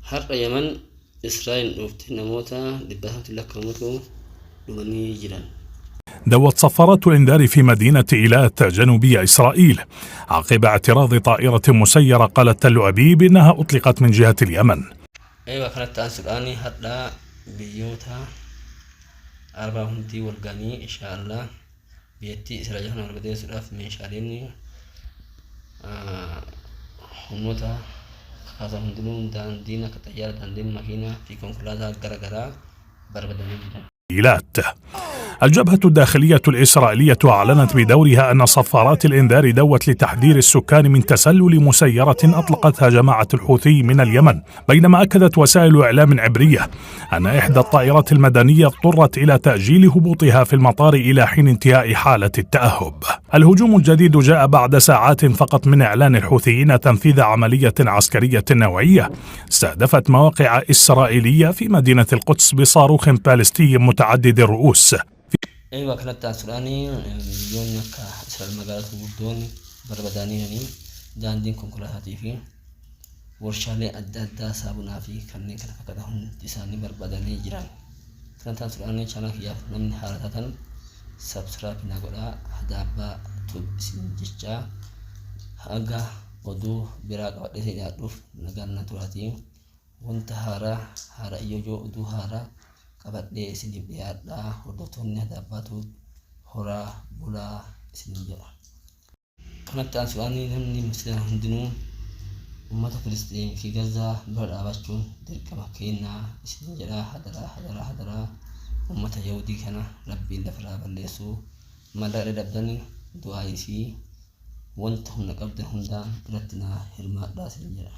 حرق يمن إسرائيل نوفتنا موتا دبهات لك موتو لمني جيران. دوت صفارات الإنذار في مدينة إيلات جنوبية إسرائيل عقب اعتراض طائرة مسيرة قالت تل أبيب إنها أطلقت من جهة اليمن. أيوة كانت تأسراني حتى بيوتها 4 هندي والغاني إن شاء الله بيتي إسرائيل هنا بدأ سلاف من شاريني هموتا خاصة هندلون دان دينا كتيار دان دين ماكينة في كونكلادا غرغرا بربداني إيلات. الجبهة الداخلية الإسرائيلية أعلنت بدورها أن صفارات الإنذار دوت لتحذير السكان من تسلل مسيرة أطلقتها جماعة الحوثي من اليمن، بينما أكدت وسائل إعلام عبرية أن إحدى الطائرات المدنية اضطرت إلى تأجيل هبوطها في المطار إلى حين انتهاء حالة التأهب. الهجوم الجديد جاء بعد ساعات فقط من إعلان الحوثيين تنفيذ عملية عسكرية نوعية استهدفت مواقع إسرائيلية في مدينة القدس بصاروخ باليستي متعدد الرؤوس. أيوة كانت تأسراني مليون إسرائيل مقالة وردون بربداني هني دان دين كونكولاتي فيه ورشالي أدى سابنا فيه كنين كان فكدهن تساني بربداني جيران. كانت تأسراني شانا خياف من حالتان سبسرا بناقولا هدابا توب سنجيشا هاقا ودو براق ودسي جاتوف نغانا توراتي وانتهارا هارا إيوجو ودو هارا kabadde isin dhiyaadha hordoftoonni hadaabbaatu horaa bulaa isin jedha. Kanatti aansuudhaan namni musliima hundinuu uummata Filisxiin fi Gazaa bira dhaabachuun dirqama kennaa isin jedha. Hadaraa uummata Yahudii kana Rabbiin lafarraa balleessuu mallaqa dadhabdanii du'aa fi wanta humna qabdan hundaan irratti na hirmaadhaa isin jedha.